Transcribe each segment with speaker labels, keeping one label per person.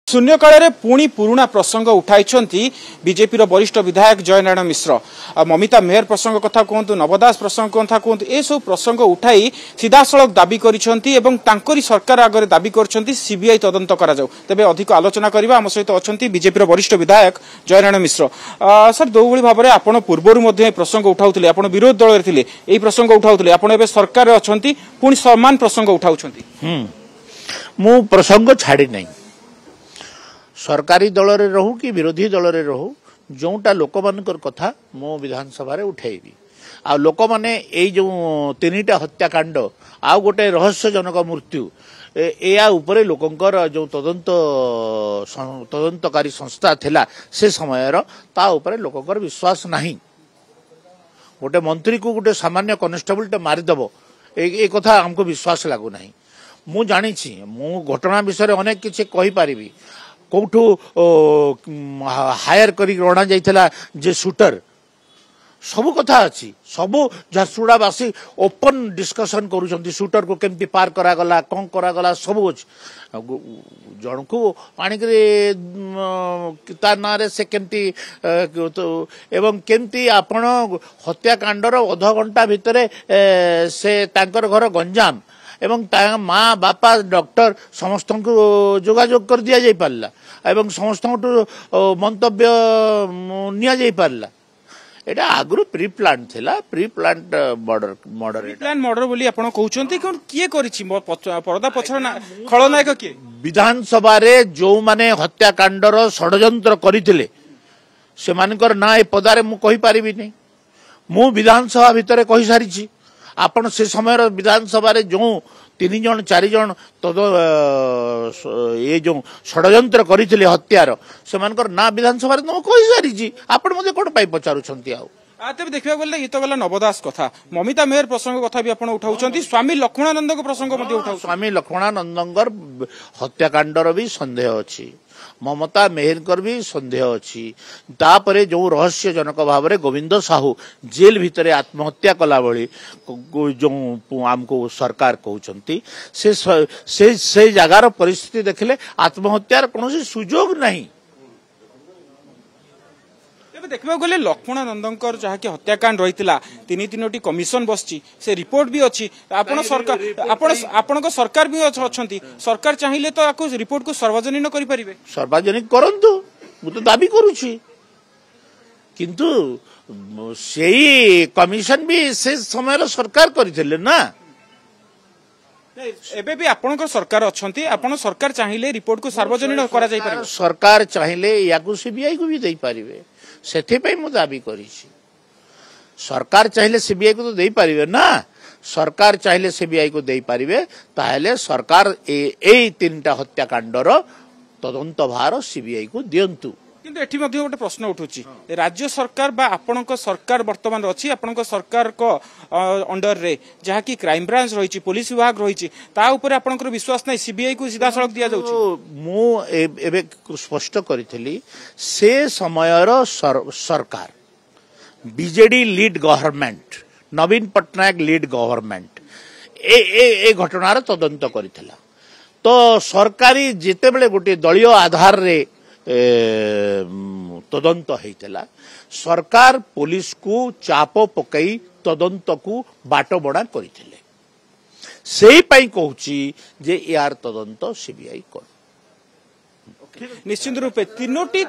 Speaker 1: शून्यकाल पुणी पुराणा प्रसंग उठाई बीजेपी वरिष्ठ विधायक जयनारायण मिश्र ममिता मेहर प्रसंग कथा कहतु नवदास प्रसंग कथा कहतु ए सब प्रसंग उठाई सीधासलख दाबी करी सरकार आगे दाबी कर सीबीआई तदंत करा जाऊ। तेबे अधिक आलोचना करबा आम सहित अच्छा बीजेपी वरिष्ठ विधायक जयनारायण मिश्र। सर दो भाव में आप पूर्वर प्रसंग उठाऊले आप विरोध दल थे यही प्रसंग उठाऊले आप सरकार अच्छा पुणी समान प्रसंग उठाऊँ
Speaker 2: मु प्रसंग छाड़ी नहीं सरकारी दल रे रहू कि विरोधी दल रे रहू जोटा लोक मानकर कथा मो विधानसभा रे उठेबी आ लोक माने एई जो तीनटा हत्याकांड आ गोटे रहस्यजनक मृत्यु या उपरे लोकंकर जो तदंतकारी संस्था थिला से समय ता उपरे लोकंकर विश्वास नहीं। गोटे मंत्री को गोटे सामान्य कनेस्टेबल टे मारिदेव ए कथा हमको विश्वास लागू नहीं। मु जानी मु घटना विषय अनेक किसी कहि पारिबी कौटू हायर करी अणा जाइथिला जे शूटर सबु कथा अच्छी सबु झारसुगुड़ावासी ओपन डिस्कशन करूछंती शूटर को केमती पार करा गला कौन करा गला सबु जन को पानी ता ना रे से केमती एवं केमती आपण हत्याकांडर अध घंटा भितरे से तांकर घर गंजाम एवं माँ बापा डॉक्टर समस्त को जोगाजोग कर दिया जाई पारला एवं समस्त मंतव्य निया जाई पारला। एटा आगु प्री प्लान थिला प्री प्लान मर्डर
Speaker 1: बोली आपण कहउछंती कोन किए करिछि पर्दा पछर खलनायक किए
Speaker 2: विधानसभा रे जो माने हत्याकांडर षडयंत्र करिथिले से मानकर ना ए पदारे मु कहि पारिबि नै। मु विधानसभा भितरे कहि सारिछि आपण से समय विधानसभा रे जो 3 जन 4 जन तद ये जो षडयंत्र करथिले हत्यार से मानकर ना विधानसभा रे न कहि सारिछि आपण मते कोन पाई पचारुछंती आ
Speaker 1: तेज देखा गले ये तो गला नवदास कथा ममिता मेहर प्रसंग कथा भी आपण उठाउछंती स्वामी लक्ष्मणानंद प्रसंग मध्ये उठाउ
Speaker 2: स्वामी लक्ष्मणानंदर हत्याकांडर भी संदेह अछि ममता मेहर भी संदेह अच्छी तापरे जो रहस्यजनक भाव में गोविंद साहू जेल भितर आत्महत्या कला भली जो आमको सरकार कहते से जगार परिस्थिति देखले आत्महत्यार कौन सुजोग नहीं।
Speaker 1: देखा गले लक्ष्मणानंदर जहाँकि हत्याकांड रही तीनोटी कमिशन बसची से रिपोर्ट भी अच्छी आपण सरकार भी अच्छा सरकार चाहिए तो आपको रिपोर्ट को सार्वजनिक करें
Speaker 2: सार्वजनिक करंतु मु तो दाबी करुछि किंतु सेही कमिशन भी से समय सरकार करथिले ना
Speaker 1: एबे भी आपण सरकार अच्छी आपण सरकार चाहिए रिपोर्ट को सार्वजनिक करा जाई पारे
Speaker 2: सरकार चाहिए या सीबीआई को भी दे पारिबे से मु दाबी करी सरकार चाहिए सीबीआई को तो दे पारिबे ना सरकार चाहिए सीबीआई को दे पारिबे ताहले सरकार ए तीनटा हत्याकांडर तदंत भार सीबीआई को दियंतु।
Speaker 1: किंतु एठी मध्ये गोटे प्रश्न उठुची राज्य सरकार बा आपणक सरकार वर्तमान अछि आपणक सरकार को अंडर रे जहा कि क्राइम ब्रांच रही पुलिस विभाग रही ता ऊपर आपणकर विश्वास नहीं सीबीआई को सीधा सड़क दिया जाउची।
Speaker 2: मु एबे स्पष्ट करिथली से समयर सरकार बीजेडी लीड गवर्नमेंट नवीन पटनायक लीड गवर्नमेंट ए घटनार तदंत करिथला तो सरकारी जेते बेले गोटे दलीय आधार रे तदंत होता सरकार पुलिस को चाप पकई तदंत को बाट बड़ा करथिले सेही पई कहूची जे यार तदंत सीबीआई कर
Speaker 1: निश्चित रूपे तीनोटी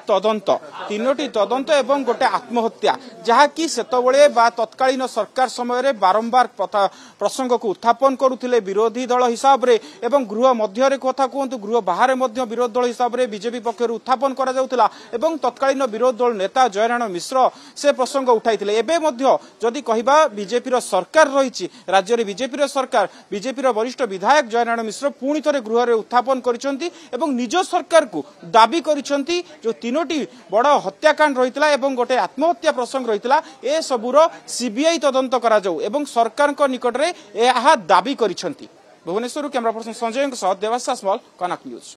Speaker 1: तदंत एवं गोटे आत्महत्या जहाँकि सेतबेले बा तत्कालीन सरकार समय बारंबार प्रसंग को उत्थापन करुथिले विरोधी दल हिसाब रे एवं गृह मध्य कथा कहतु गृह बाहर विरोधी दल हिसाब रे बीजेपी पक्षर उत्थापन करा जाउथिला एवं तत्कालीन विरोधी दल नेता जयनारायण मिश्र से प्रसंग उठाइथिले। एबे मध्य जदि कहिबा बीजेपी सरकार रही राज्य में बीजेपी सरकार बीजेपी वरिष्ठ विधायक जयनारायण मिश्र पुणी थे गृह में उत्थापन करिसेंती एवं निज सरकार को दाबी करिसेंती जो तीनोटी बड़ हत्याकांड रही गोटे आत्महत्या प्रसंग रही ए सबुर सीबीआई तदंत करा जाऊ एवं सरकार निकट में यह दाबी करिसेंती। भुवनेश्वर कैमरा पर्सन संजय देवाशीष मल कनक न्यूज।